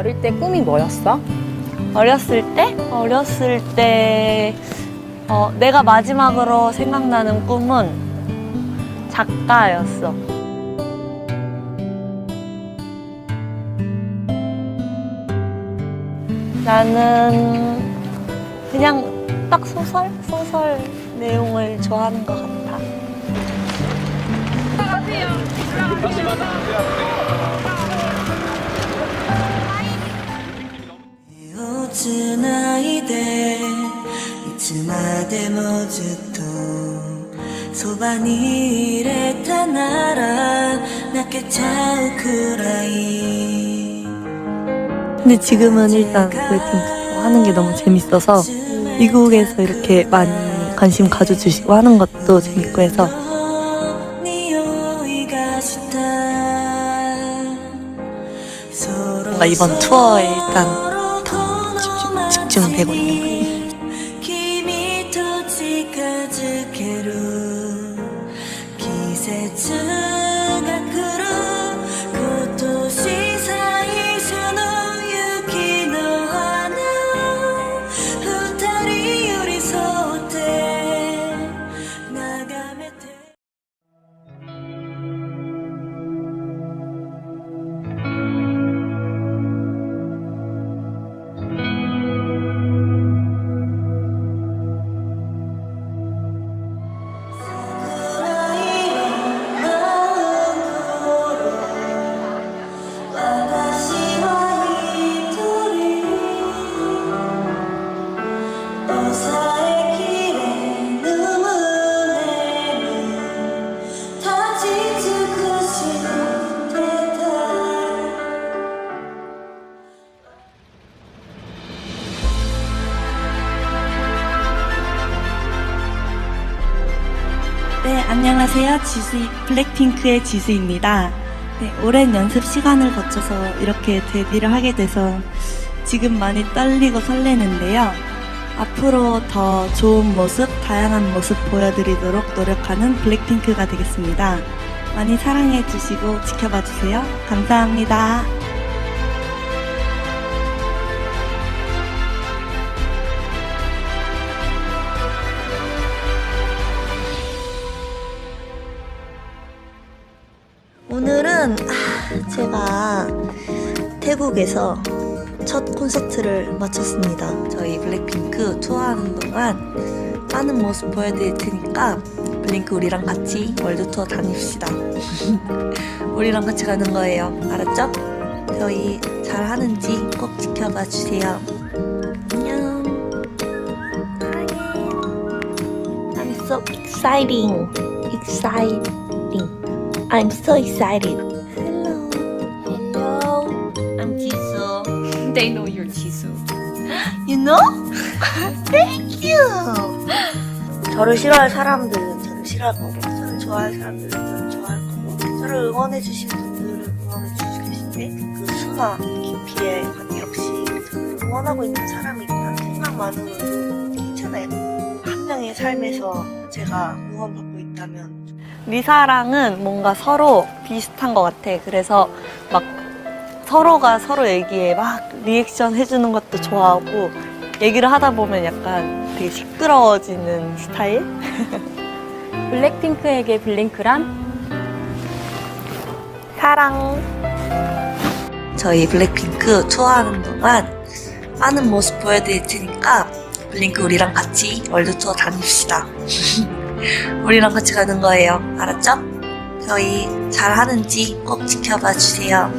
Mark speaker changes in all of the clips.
Speaker 1: 어릴 때 꿈이 뭐였어?
Speaker 2: 어렸을 때 내가 마지막으로 생각나는 꿈은 작가였어. 나는 그냥 딱 소설 내용을 좋아하는 것 같아. 근데 지금은 일단 블랙핑크 하는 게 너무 재밌어서 미국에서 이렇게 많이 관심 가져주시고 하는 것도 재밌고 해서 뭔가 이번 투어에 일단 더 집중되고 있는 것 같아요.
Speaker 3: 네, 안녕하세요. 블랙핑크의 지수입니다. 네, 오랜 연습 시간을 거쳐서 이렇게 데뷔를 하게 돼서 지금 많이 떨리고 설레는데요. 앞으로 더 좋은 모습, 다양한 모습 보여드리도록 노력하는 블랙핑크가 되겠습니다. 많이 사랑해 주시고 지켜봐 주세요. 감사합니다.
Speaker 2: 오늘은 제가 태국에서 첫 콘서트를 마쳤습니다. 저희 블랙핑크 투어하는 동안 많은 모습 보여드릴 테니까 블링크 우리랑 같이 월드 투어 다닙시다. 우리랑 같이 가는 거예요. 알았죠? 저희 잘 하는지 꼭 지켜봐 주세요. 안녕. I'm so exciting. I'm so excited. Hello. I'm JISOO.
Speaker 1: They know you're JISOO.
Speaker 2: You know? Thank you. 저를 싫어할 사람들은 저를 싫어할 거고, 저를 좋아할 사람들은 저를 좋아할 거고, 저를 응원해 주신 분들은 응원해 주실 텐데 그 수나 깊이에 관계없이 저를 응원하고 있는 사람이 있다는 생각만으로도 괜찮아요. 한 명의 삶에서 제가 응원받고 있다면. 리사랑은 뭔가 서로 비슷한 것 같아. 그래서 막 서로가 서로 얘기에 막 리액션 해주는 것도 좋아하고 얘기를 하다 보면 약간 되게 시끄러워지는 스타일?
Speaker 1: 블랙핑크에게 블링크란?
Speaker 2: 사랑. 저희 블랙핑크 투어하는 동안 많은 모습 보여드릴 테니까 블링크 우리랑 같이 월드 투어 다닙시다. 우리랑 같이 가는 거예요. 알았죠? 저희 잘 하는지 꼭 지켜봐 주세요.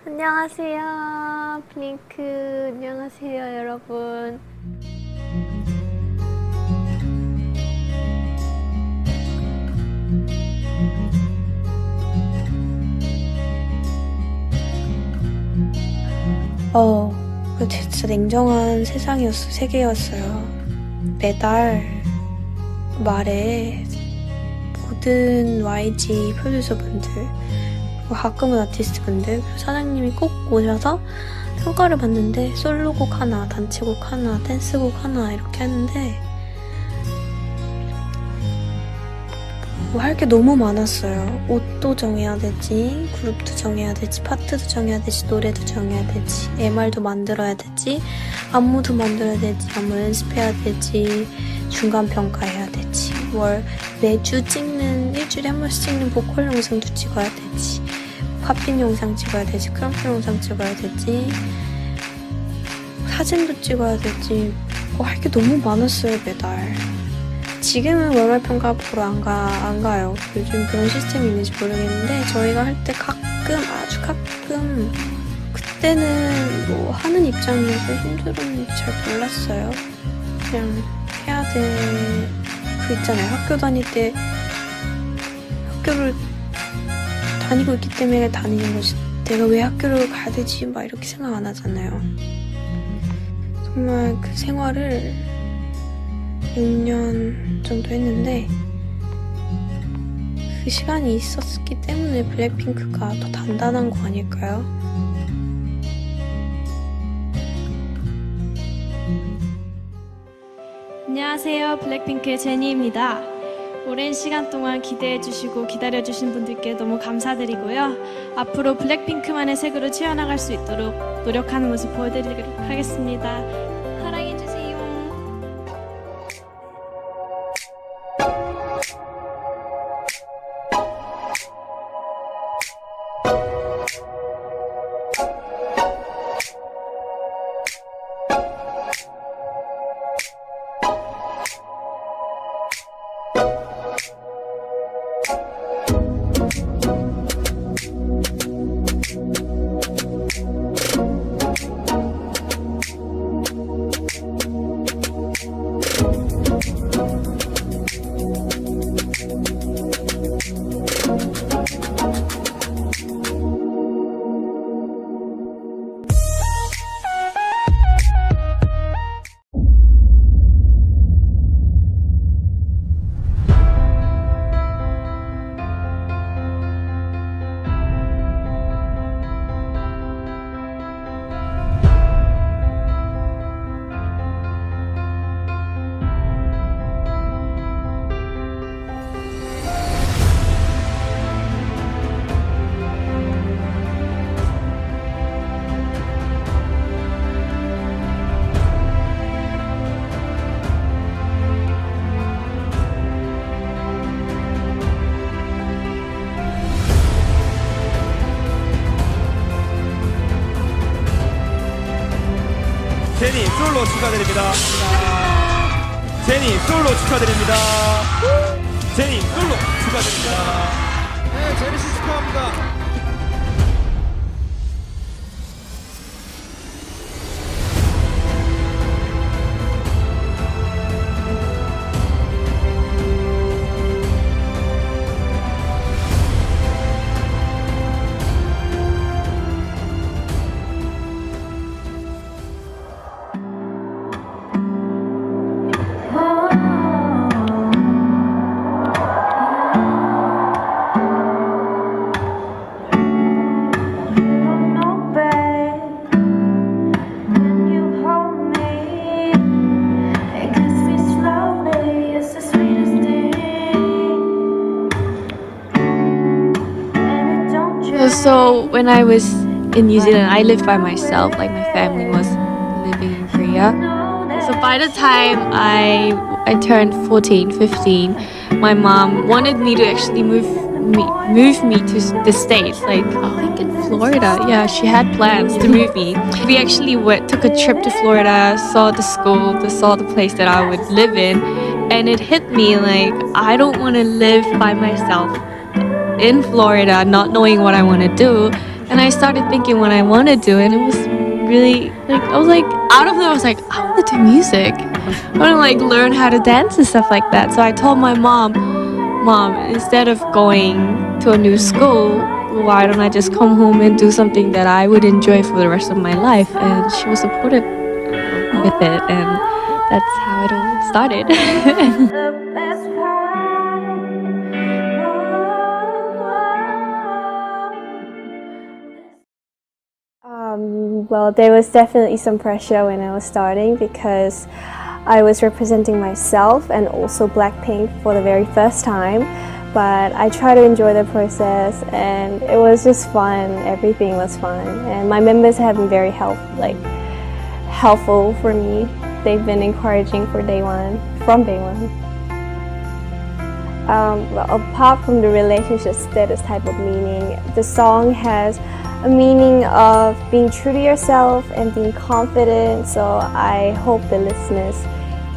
Speaker 4: 안녕하세요. 블링크. 안녕하세요, 여러분. 진짜 냉정한 세계였어요. 매달 말에 모든 YG 프로듀서분들, 가끔은 아티스트 분들 사장님이 꼭 오셔서 평가를 받는데 솔로곡 하나, 단체곡 하나, 댄스곡 하나 이렇게 하는데 뭐 할 게 너무 많았어요. 옷도 정해야 되지, 그룹도 정해야 되지, 파트도 정해야 되지, 노래도 정해야 되지, MR도 만들어야 되지, 안무도 만들어야 되지, 안무 연습해야 되지, 중간 평가해야 되지, 매주 찍는, 일주일에 한 번씩 찍는 보컬 영상도 찍어야 되지, 팝핀 영상 찍어야 되지, 크럼프 영상 찍어야 되지, 사진도 찍어야 되지. 할 게 너무 많았어요, 매달. 지금은 월말 평가 보러 안 가요. 요즘 그런 시스템이 있는지 모르겠는데 저희가 할 때 아주 가끔 그때는 뭐 하는 입장이어서 힘들었는지 잘 몰랐어요. 그냥 해야 돼. 있잖아요. 학교 다닐 때 학교를 다니고 있기 때문에 다니는 거지. 내가 왜 학교를 가야 되지? 막 이렇게 생각 안 하잖아요. 정말 그 생활을 6년 정도 했는데 그 시간이 있었기 때문에 블랙핑크가 더 단단한 거 아닐까요?
Speaker 5: 안녕하세요. 블랙핑크의 제니입니다. 오랜 시간 동안 기대해주시고 기다려주신 분들께 너무 감사드리고요. 앞으로 블랙핑크만의 색으로 채워나갈 수 있도록 노력하는 모습 보여드리도록 하겠습니다. 사랑해주세요.
Speaker 6: 제니 솔로 축하드립니다. 제니 솔로 축하드립니다. 제니 솔로 축하드립니다. 네, 제니 씨 축하합니다.
Speaker 7: So when I was in New Zealand, I lived by myself, like my family was living in Korea. So by the time I turned 14, 15, my mom wanted me to actually move me to the States, like I think in Florida. Yeah, she had plans to move me. We actually took a trip to Florida, saw the school, saw the place that I would live in, and it hit me like I don't want to live by myself in Florida, not knowing what I want to do. And I started thinking what I want to do, and it was really like I was like out of there. I was like, I want to do music. I want to like learn how to dance and stuff like that. So I told my mom, instead of going to a new school, why don't I just come home and do something that I would enjoy for the rest of my life? And she was supportive with it, and that's how it all started.
Speaker 8: Well, there was definitely some pressure when I was starting because I was representing myself and also Blackpink for the very first time. But I tried to enjoy the process and it was just fun. Everything was fun. And my members have been very helpful for me. They've been encouraging from day one. Well, apart from the relationship status type of meaning, the song has a meaning of being true to yourself and being confident. So I hope the listeners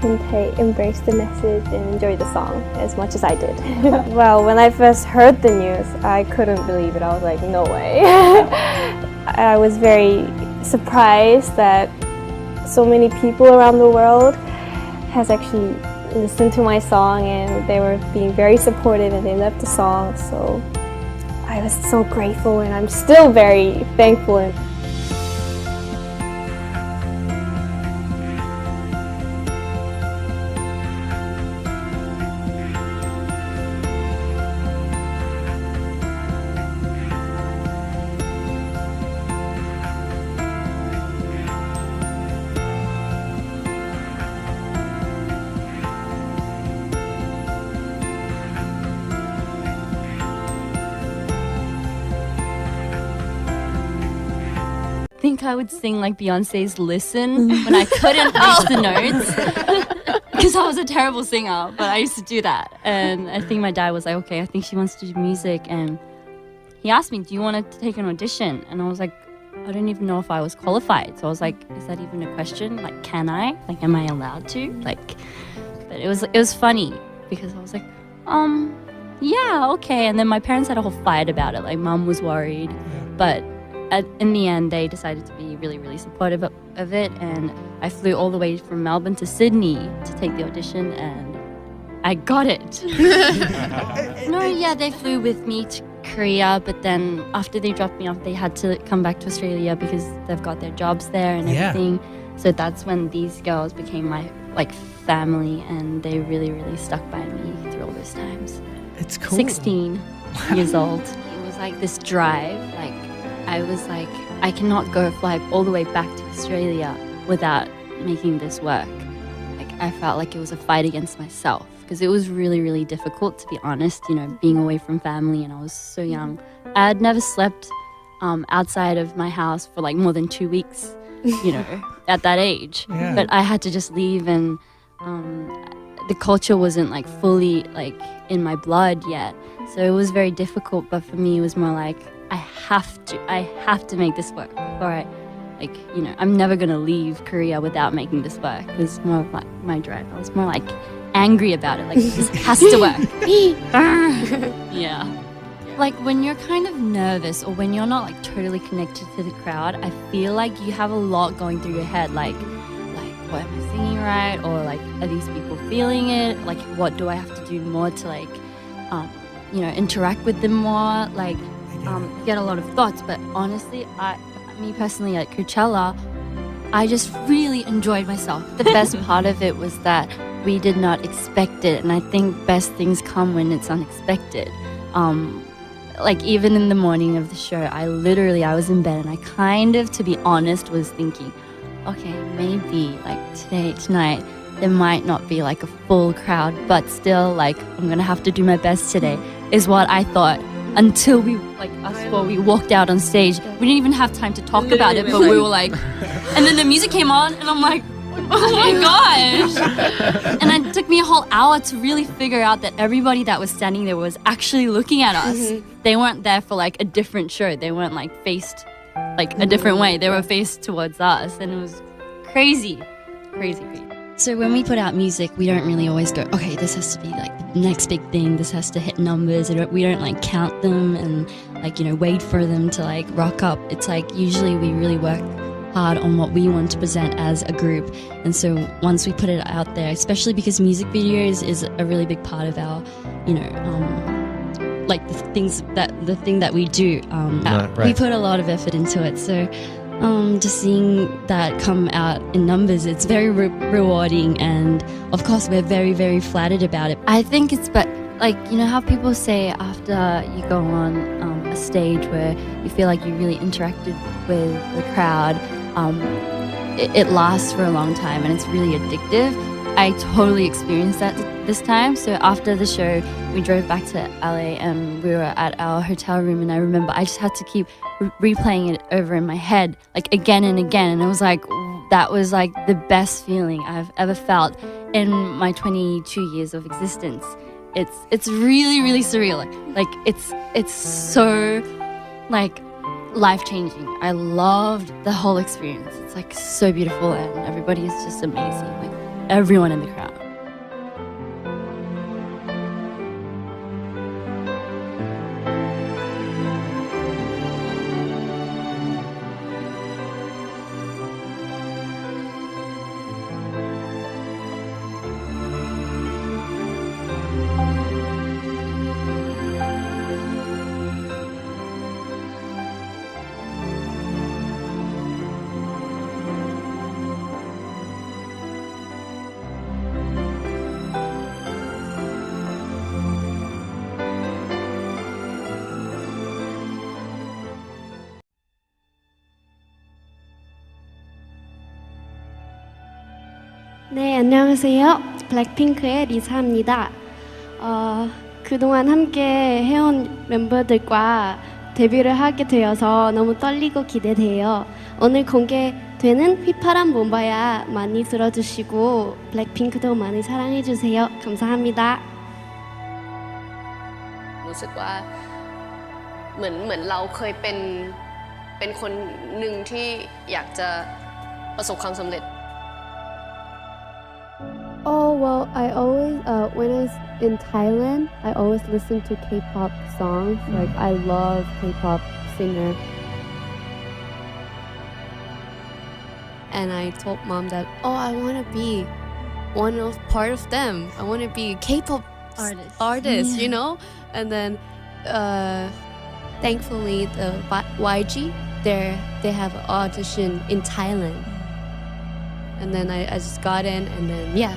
Speaker 8: can embrace the message and enjoy the song as much as I did. Well, when I first heard the news, I couldn't believe it. I was like, no way. I was very surprised that so many people around the world has actually listened to my song and they were being very supportive and they loved the song. So I was so grateful and I'm still very thankful.
Speaker 9: I think I would sing like Beyonce's Listen when I couldn't reach the notes because I was a terrible singer, but I used to do that. And I think my dad was like, okay, I think she wants to do music. And he asked me, do you want to take an audition? And I was like, I don't even know if I was qualified. So I was like, is that even a question? Like, can I? Like, am I allowed to? Like, but it was funny because I was like, yeah, okay. And then my parents had a whole fight about it. Like, mum was worried, but in the end, they decided to be really, really supportive of it, and I flew all the way from Melbourne to Sydney to take the audition, and I got it. No, yeah, they flew with me to Korea, but then after they dropped me off, they had to come back to Australia because they've got their jobs there and everything. So that's when these girls became my family, and they really, really stuck by me through all those times.
Speaker 6: It's cool.
Speaker 9: 16 years old. It was like this drive, I was like, I cannot fly all the way back to Australia without making this work. I felt like it was a fight against myself because it was really, really difficult, to be honest, being away from family, and I was so young. I had never slept outside of my house for more than 2 weeks, at that age.
Speaker 6: Yeah.
Speaker 9: But I had to just leave, and the culture wasn't fully in my blood yet. So it was very difficult, but for me it was more like, I have to make this work before I'm never gonna leave Korea without making this work. It was more of my drive. I was more angry about it. This has to work. Yeah. When you're kind of nervous or when you're not totally connected to the crowd, I feel like you have a lot going through your head. What am I singing right? Or are these people feeling it? What do I have to do more to interact with them more? You get a lot of thoughts, but honestly, me personally at Coachella, I just really enjoyed myself. The best part of it was that we did not expect it, and I think best things come when it's unexpected. Even in the morning of the show, I was in bed and I kind of, to be honest, was thinking, okay, maybe tonight, there might not be a full crowd, but still I'm gonna have to do my best today, is what I thought. Until we walked out on stage, we didn't even have time to talk about it, but we were and then the music came on, and I'm like, oh my gosh! And it took me a whole hour to really figure out that everybody that was standing there was actually looking at us. They weren't there for a different show. They weren't faced a different way. They were faced towards us, and it was crazy. So when we put out music, we don't really always go, okay, this has to be the next big thing, this has to hit numbers. We don't count them and wait for them to rock up. It's usually we really work hard on what we want to present as a group. And so once we put it out there, especially because music videos is a really big part of our, the thing that we do.
Speaker 6: Right.
Speaker 9: We put a lot of effort into it. So just seeing that come out in numbers, it's very rewarding, and of course we're very, very flattered about it. I think it's how people say after you go on a stage where you feel like you really interacted with the crowd, it lasts for a long time and it's really addictive. I totally experienced that this time. So after the show, we drove back to LA and we were at our hotel room, and I remember I just had to keep replaying it over in my head, like again and again. And it was like, that was like the best feeling I've ever felt in my 22 years of existence. It's really, really surreal. Like it's so like life-changing. I loved the whole experience. It's like so beautiful and everybody is just amazing. Like everyone in the crowd.
Speaker 5: 네, 안녕하세요. 블랙핑크의 리사입니다. 그동안 함께 해온 멤버들과 데뷔를 하게 되어서 너무 떨리고 기대돼요. 오늘 공개되는 휘파람 몬바야 많이 들어주시고 블랙핑크도 많이 사랑해주세요. 감사합니다.
Speaker 10: รู้สึกว่าเหมือนเราเคยเป็นคนหนึ่งที่อยากจะประสบความสำเร็จ
Speaker 8: Oh, well, I always, when I was in Thailand, I always listen to K-pop songs. Like, I love K-pop singer.
Speaker 11: And I told mom that, oh, I want to be part of them. I want to be a K-pop artist, you know? And then, thankfully, the YG, they have an audition in Thailand. And then I just got in, and then, yeah.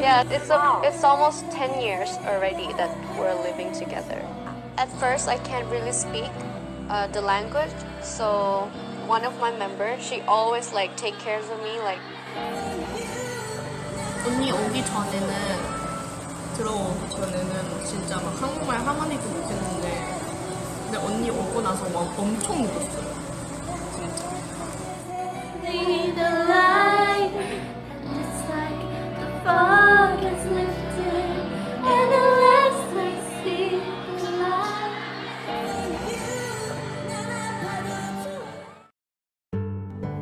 Speaker 5: Yeah, it's almost 10 years already that we're living together. At first, I can't really speak the language, so one of my members, she always like take care of me, like.
Speaker 12: 언니 오기 전에는 들어오기 전에는 진짜 막 한국말 하나도 못했는데 근데 언니 오고 나서 막 엄청 늘었어요. 진짜.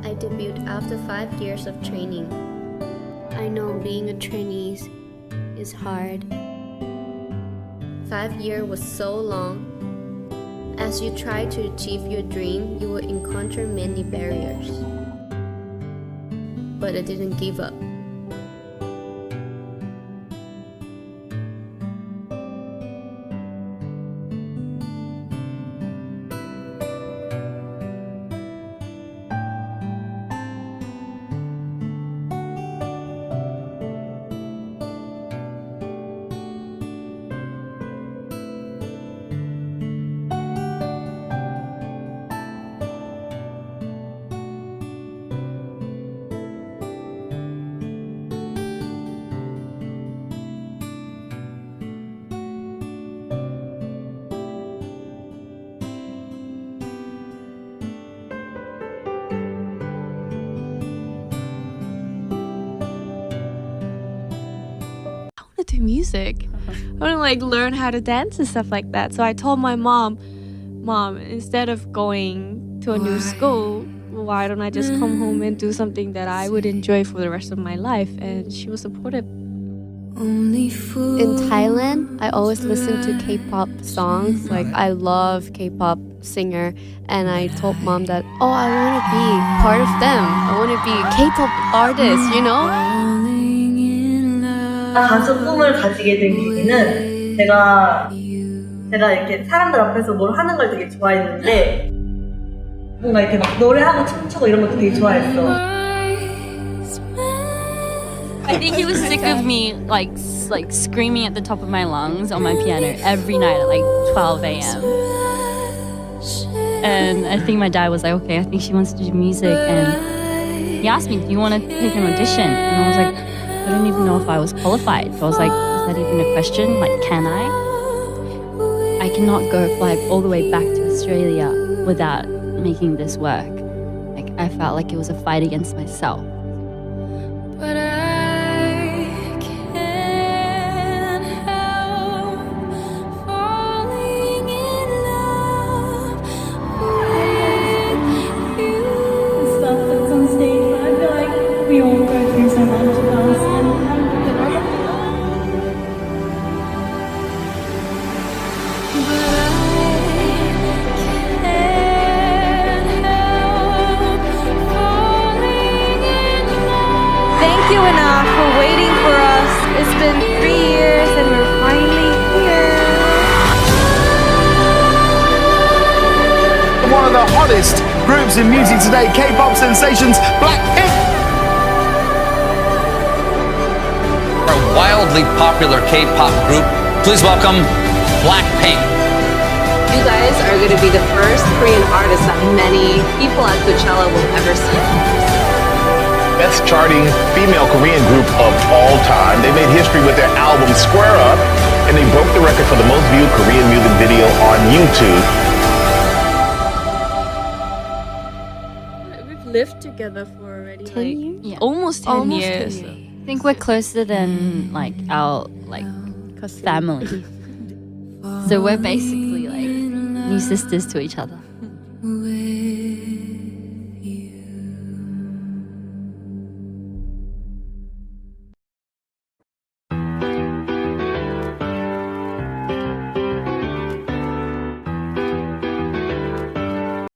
Speaker 13: I debuted after 5 years of training. I know being a trainee is hard. 5 years was so long. As you try to achieve your dream, you will encounter many barriers. But I didn't give up.
Speaker 5: Do music. I want to like learn how to dance and stuff like that. So I told my mom, instead of going to a new school, why don't I just come home and do something that I would enjoy for the rest of my life? And she was supportive.
Speaker 11: In Thailand, I always listen to K-pop songs. Like, I love K-pop singer, and I told mom that, oh, I want to be part of them. I want to be a K-pop artist, you know?
Speaker 2: 가수 꿈을 가지게 된 계기는 제가 이렇게 사람들 앞에서 뭘 하는 걸 되게 좋아했는데 뭔가 이렇게 막 노래하고 춤추고 이런 것도 되게 좋아했어.
Speaker 9: I think he was sick of me like screaming at the top of my lungs on my piano every night at like 12 a.m. And I think my dad was like, okay, I think she wants to do music. And he asked me, do you want to take an audition? And I was like, I don't even know if I was qualified. So I was like, is that even a question? Like, can I? I cannot go fly all the way back to Australia without making this work. Like, I felt like it was a fight against myself.
Speaker 14: But I can't help falling in love with you.
Speaker 3: Stuff that's on stage, but I feel like we all go through so much of us, and
Speaker 4: Thank you, Enough, for waiting for us. It's been 3 years and we're finally here.
Speaker 6: One of the hottest groups in music today, K-pop sensations, Blackpink.
Speaker 15: A wildly popular K-pop group. Please welcome Blackpink.
Speaker 16: You guys are going to be the first Korean artist that many people at Coachella will ever see.
Speaker 6: Best charting female Korean group of all time. They made history with their album Square Up, and they broke the record for the most viewed Korean music video on YouTube.
Speaker 5: We've lived together for already
Speaker 9: 10 years?
Speaker 5: Yeah. Almost 10 years.
Speaker 9: I think we're closer than like our family. So we're basically like new sisters to each other.